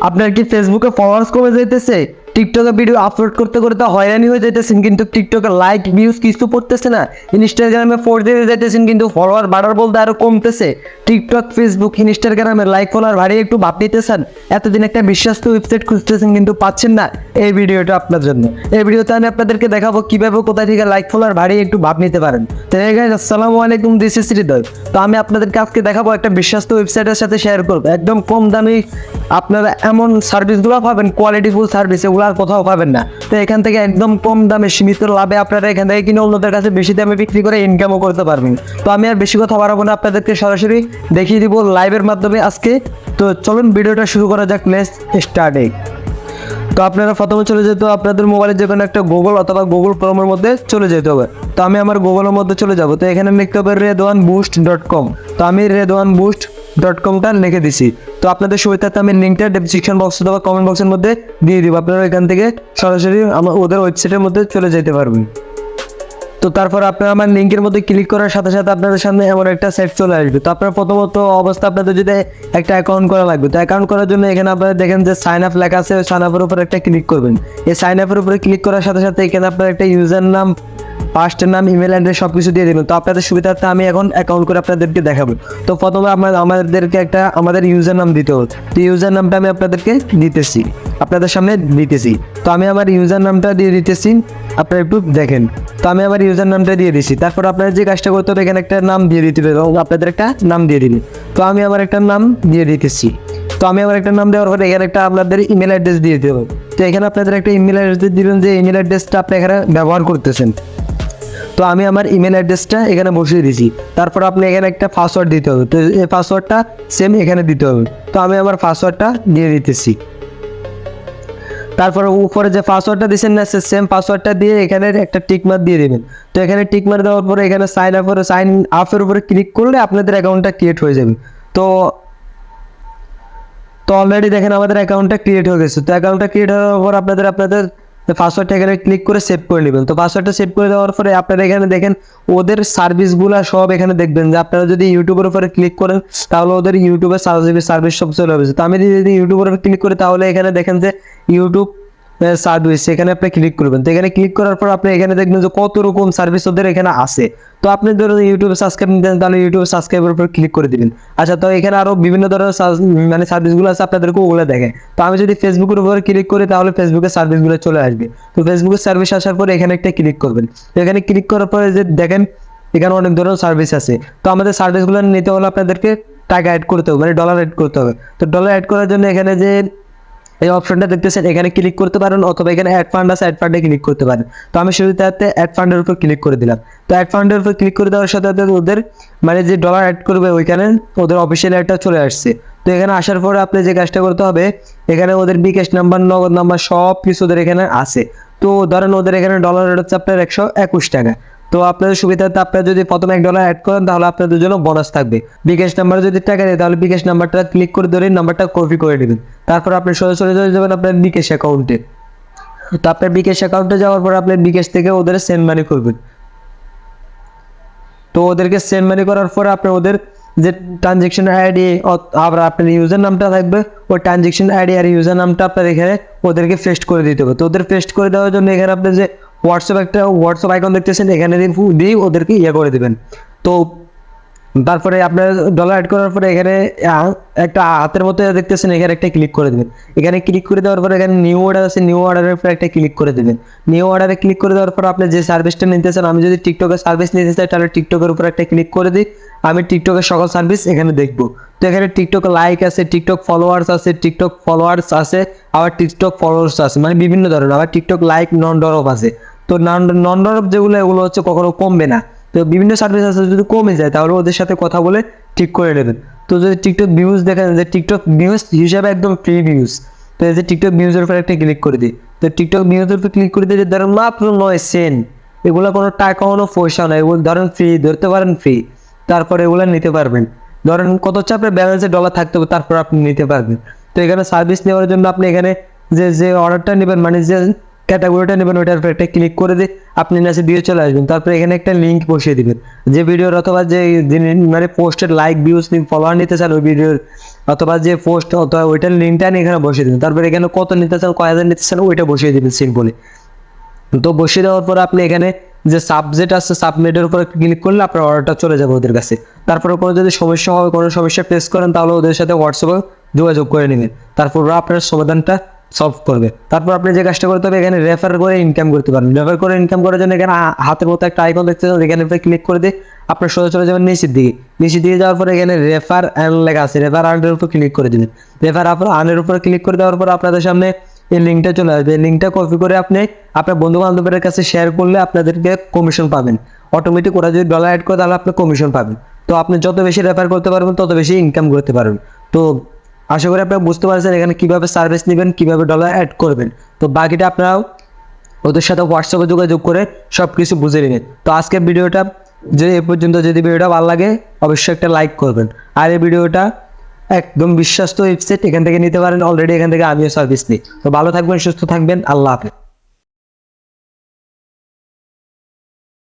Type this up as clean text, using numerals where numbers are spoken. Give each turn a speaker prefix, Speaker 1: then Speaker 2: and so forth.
Speaker 1: আপনার কি ফেসবুকে ফলোয়ার্স কমে যাইতেছে, টিকটকে ভিডিও আপলোড করতে করতে হয়রানি হয়ে যাইতেছেন কিন্তু টিকটকে লাইক ভিউজ কিছু পড়তেছে না, ইনস্টাগ্রামে ফোর দিয়ে যাইতেছেন কিন্তু ফলোয়ার বাড়ার বলতে আরো কমতেছে, টিকটক ফেসবুক ইনস্টাগ্রামে লাইক ফলোয়ার বাড়িয়ে একটু ভাব নিতেছেন, এতদিন একটা বিশ্বাস্ত ওয়েবসাইট খুঁজতেছেন কিন্তু পাচ্ছেন না, এই ভিডিওটা আপনার জন্য। এই ভিডিওতে আমি আপনাদেরকে দেখাবো কিভাবে কোথায় থেকে লাইক ফলোয়ার বাড়িয়ে একটু ভাব নিতে পারেন। তো এই গাইস, আসসালামু আলাইকুম, দিস ইজ হৃদয়। তো আমি আপনাদেরকে আজকে দেখাবো একটা বিশ্বাস্ত ওয়েবসাইটের সাথে শেয়ার করবো, একদম কম দামে আপনারা এমন সার্ভিসগুলো পাবেন, কোয়ালিটিফুল সার্ভিস, এগুলো আর কোথাও পাবেন না। তো এখান থেকে একদম কম দামে সীমিত লাভে আপনারা এখান থেকে কিনে অন্যদের কাছে বেশি দামে বিক্রি করে ইনকামও করতে পারবেন। তো আমি আর বেশি কথা বাড়াবো না, আপনাদেরকে সরাসরি দেখিয়ে দিব লাইভের মাধ্যমে আজকে। তো চলুন ভিডিওটা শুরু করা যাক, লেটস স্টার্ট। তো আপনারা প্রথমে চলে যেতে হবে আপনাদের মোবাইলে যে কোনো একটা গুগল অথবা গুগল ক্রোমের মধ্যে চলে যেতে হবে। তো আমি আমার গুগলের মধ্যে চলে যাব। তো এখানে লিখতে হবে redwanboost.com। তো আমি redwanboost.com-টা লিখে দিছি। তো আপনাদের সুবিধার্থে আমি লিঙ্কটা ডেসক্রিপশন বক্স অথবা কমেন্ট বক্সের মধ্যে দিয়ে দিব, আপনারা এখান থেকে সরাসরি ওদের ওয়েবসাইটের মধ্যে চলে যেতে পারবেন। তো তারপর আপনারা আমার লিঙ্কের মধ্যে ক্লিক করার সাথে সাথে আপনাদের সামনে এমন একটা সাইট চলে আসবে। তো আপনার প্রথমত অবস্থা আপনাদের যদি একটা অ্যাকাউন্ট করা লাগবে, তো অ্যাকাউন্ট করার জন্য এখানে আপনারা দেখেন যে সাইন আপ লেখা আছে, সাইন আপের উপর একটা ক্লিক করবেন। এই সাইন আপের উপরে ক্লিক করার সাথে সাথে এখানে আপনার একটা ইউজার নাম, ফার্স্টের নাম, ইমেল অ্যাড্রেস সব কিছু দিয়ে দেবেন। তো আপনাদের সুবিধার্থে আমি এখন অ্যাকাউন্ট করে আপনাদেরকে দেখাবো। তো প্রথমে আমাদেরকে আমাদের ইউজার নাম দিতে হবে। তো ইউজার নামটা আমি আপনাদেরকে দিতেছি, আপনাদের সামনে দিতেছি। তো আমি আমার ইউজার নামটা দিয়ে দিতেছি, আপনারা একটু দেখেন। তো আমি আমার ইউজার নামটা দিয়ে দিছি। তারপর আপনারা যে কাজটা করতে হবে, এখানে একটা নাম দিয়ে দিতে হবে এবং আপনাদের একটা নাম দিয়ে দিবেন। তো আমি আমার একটা নাম দিয়ে দিতেছি। তো আমি আমার একটা নাম দেওয়ার পরে এখানে একটা আপনাদের ইমেল অ্যাড্রেস দিয়ে দেবো। তো এখানে আপনাদের একটা ইমেল অ্যাড্রেস দিবেন, যে ইমেল অ্যাড্রেসটা আপনি এখানে ব্যবহার করতেছেন। তো আমি আমার ইমেল অ্যাড্রেসটা এখানে বসিয়ে দিয়েছি। তারপর আপনি এখানে একটা পাসওয়ার্ড দিতে হবে। তো এই পাসওয়ার্ডটা সেম এখানে দিতে হবে। তো আমি আমার পাসওয়ার্ডটা দিয়ে দিতেছি। তারপরে উপরে যে পাসওয়ার্ডটা দিচ্ছেন না, সেম পাসওয়ার্ডটা দিয়ে এখানে একটা টিক মার্ক দিয়ে দেবেন। তো এখানে টিক মার্ক দেওয়ার পরে এখানে সাইন আপের উপরে ক্লিক করলে আপনাদের অ্যাকাউন্টটা ক্রিয়েট হয়ে যাবে। তো তো অলরেডি দেখেন আমাদের অ্যাকাউন্টটা ক্রিয়েট হয়ে গেছে। তো অ্যাকাউন্টটা ক্রিয়েট হওয়ার পর আপনাদের পাসওয়ার্ডটা এখানে ক্লিক করে সেভ করে নেবেন। তো পাসওয়ার্ডটা সেভ করে দেওয়ার পরে আপনারা এখানে দেখেন ওদের সার্ভিসগুলো সব এখানে দেখবেন, যে আপনারা যদি ইউটিউবের উপরে ক্লিক করেন তাহলে ওদের ইউটিউবের সার্ভিস সব চলে আসবে। তো আমি যদি ইউটিউবের উপরে ক্লিক করি তাহলে এখানে দেখেন যে ইউটিউব সার্ভিস, এখানে আপনি ক্লিক করবেন। তো এখানে ক্লিক করার পর আপনি এখানে দেখবেন যে কত রকম সার্ভিস ওদের এখানে আছে। তো আপনি ধরুন ইউটিউবে সাবস্ক্রাইব নিতেন, তাহলে ইউটিউবে সাবস্ক্রাইবের উপর ক্লিক করে দিবেন। আচ্ছা, তো এখানে আরো বিভিন্ন ধরনের মানে সার্ভিসগুলো আছে, আপনাদেরকে ওগুলো দেখে। তো আমি যদি ফেসবুকের উপরে ক্লিক করি তাহলে ফেসবুকের সার্ভিসগুলো চলে আসবে। তো ফেসবুকের সার্ভিস আসার পরে এখানে একটা ক্লিক করবেন। তো এখানে ক্লিক করার পরে যে দেখেন এখানে অনেক ধরনের সার্ভিস আছে। তো আমাদের সার্ভিসগুলো নিতে হলে আপনাদেরকে টাকা অ্যাড করতে হবে, মানে ডলার অ্যাড করতে হবে। তো ডলার অ্যাড করার জন্য এখানে যে এই অপশনটা দেখতেছেন এখানে ক্লিক করতে পারেন, অথবা এখানে অ্যাড ফান্ড আছে, অ্যাড ফান্ডে ক্লিক করতে পারেন। তো আমি শুরুতে অ্যাড ফান্ডের উপর ক্লিক করে দিলাম। তো অ্যাড ফান্ডের উপর ক্লিক করে দেওয়ার সাথে সাথে ওদের মানে যে ডলার অ্যাড করবে ওইখানে ওদের অফিসিয়াল অ্যাডটা চলে আসছে। তো এখানে আসার পরে আপনি যে কাজটা করতে হবে, এখানে ওদের বিকাশ নাম্বার, নগদ নাম্বার সব কিছু ওদের এখানে আছে। তো ধরেন ওদের এখানে ডলার রেট হচ্ছে আপনার 121 টাকা। তো আপনাদের সুবিধার্থে আপনারা যদি প্রথমে $1 অ্যাড করেন তাহলে আপনাদের জন্য বোনাস থাকবে। বিকাশ নাম্বারে যদি টাকা দেয় তাহলে বিকাশ নাম্বারটা ক্লিক করে ধরে নাম্বারটা কপি করে নেবেন। তারপর আপনি সোজা চলে যাবেন আপনার বিকাশ অ্যাকাউন্টে। তো আপনার বিকাশ অ্যাকাউন্টে যাওয়ার পর আপনি বিকাশ থেকে ওদের সেন্ড মানি করবেন। তো ওদেরকে সেন্ড মানি করার পরে আপনি ওদের যে ট্রানজ্যাকশন আইডি আবার আপনার ইউজার নামটা থাকবে, ওই ট্রানজ্যাকশন আইডি আর ইউজার নামটা আপনার এখানে ওদেরকে পেস্ট করে দিতে হবে। তো ওদের পেস্ট করে দেওয়ার জন্য এখানে আপনি যে হোয়াটসঅ্যাপ আইকন দেখতেছেন এখানে দিয়ে ওদেরকে করে দেবেন। তো তারপরে আপনার ডলার অ্যাড করার পরে এখানে একটা হাতের মতো দেখতেছেন, এখানে একটা ক্লিক করে দেবেন। এখানে ক্লিক করে দেওয়ার পরে এখানে নিউ অর্ডার আছে, নিউ অর্ডারের উপর একটা ক্লিক করে দেবেন। নিউ অর্ডারে ক্লিক করে দেওয়ার পর আপনি যে সার্ভিসটা নিতে চান, আমি যদি টিকটকের সার্ভিস নিতে চাই তাহলে টিকটকের উপর একটা ক্লিক করে দিই। আমি টিকটকের সকল সার্ভিস এখানে দেখবো। তো এখানে টিকটক লাইক আছে, টিকটক ফলোয়ার্স আছে, আবার টিকটক ফলোয়ার্স আছে, মানে বিভিন্ন ধরনের। আবার টিকটক লাইক নন ডরপ আছে। তো নন ডরপ যেগুলো এগুলো হচ্ছে কখনো কমবে না। তো বিভিন্ন সার্ভিস আছে, যদি কমে যায় তাহলে ওদের সাথে কথা বলে ঠিক করে নেবেন। তো যদি টিকটক ভিউজ দেখেন, যে টিকটক ভিউজ হিসাবে একদম ফ্রি ভিউজ। তো এই যে টিকটক ভিউজের উপর একটা ক্লিক করে দিই। তো টিকটক ভিউজের উপর ক্লিক করে দিয়ে ধরেন মাত্র 9 সেন্ট, এগুলো কোনো টাকা কোনো পয়সা নয়, এগুলো ধরেন ফ্রি, ধরতে পারেন ফ্রি। তারপরে এগুলো নিতে পারবেন। ধরেন কত হচ্ছে আপনার ব্যালেন্সে ডলার থাকতে হবে, তারপর আপনি নিতে পারবেন। তো এখানে সার্ভিস নেওয়ার জন্য আপনি এখানে যে অর্ডারটা নেবেন, মানে যে ক্যাটাগরিটা নেবেন, ওইটার উপর একটা ক্লিক করে দিয়ে আপনি নিচে দিয়ে চলে আসবেন। তারপরে এখানে একটা লিঙ্ক বসিয়ে দিবেন, যে ভিডিওর অথবা যে যিনি মানে পোস্টের লাইক ভিউজ ফলোয়ার নিতে চান ওই ভিডিওর অথবা যে পোস্ট অথবা ওইটার লিঙ্কটা নিয়ে এখানে বসিয়ে দিবেন। তারপরে এখানে কত নিতে চান, কয় হাজার নিতে চান ওইটা বসিয়ে দিবেন সিম্পলি। তো বসিয়ে দেওয়ার পর আপনি এখানে যে সাবজেক্ট আছে সাবমিটের উপর ক্লিক করলে আপনার অর্ডারটা চলে যাবে ওদের কাছে। তারপরে কোনো যদি সমস্যা হয়, কোনো সমস্যা ফেস করেন, তাহলে ওদের সাথে হোয়াটসঅ্যাপে যোগাযোগ করে নেবেন, তারপর ওরা আপনার সমাধানটা সলভ করবে। তারপর আপনি যে কাজটা করতে হবে, এখানে রেফার করে ইনকাম করতে পারেন। রেফার করে ইনকাম করার জন্য এখানে হাতের মতো একটা আইকন দেখতে পাবেন, এখানে ক্লিক করে দিয়ে আপনার সোজা চলে যাবেন নিচের দিকে। নিচের দিকে যাওয়ার পরে এখানে রেফার অ্যান্ড লেখা আছে, রেফার আর্নের উপর ক্লিক করে দেবেন। রেফার আর্নের উপর ক্লিক করে দেওয়ার পর আপনাদের সামনে এই লিঙ্কটা চলে আসবে। এই লিঙ্কটা কপি করে আপনি আপনার বন্ধু বান্ধবের কাছে শেয়ার করলে আপনাদেরকে কমিশন পাবেন। অটোমেটিক ওরা যদি ডলার অ্যাড করে তাহলে আপনি কমিশন পাবেন। তো আপনি যত বেশি রেফার করতে পারবেন তত বেশি ইনকাম করতে পারবেন। তো আশা করি আপনারা বুঝতে পারছেন এখানে কীভাবে সার্ভিস নেবেন, কীভাবে ডলার অ্যাড করবেন। তো বাকিটা আপনারাও ওদের সাথে হোয়াটসঅ্যাপে যোগাযোগ করে সব কিছু বুঝে নেবেন। তো আজকের ভিডিওটা যদি এ পর্যন্ত, যদি ভিডিওটা ভালো লাগে অবশ্যই একটা লাইক করবেন। আর এই ভিডিওটা একদম বিশ্বস্ত ওয়েবসাইট, এখান থেকে নিতে পারেন। অলরেডি এখান থেকে আমিও সার্ভিস নিই। তো ভালো থাকবেন, সুস্থ থাকবেন, আল্লাহ হাফেজ।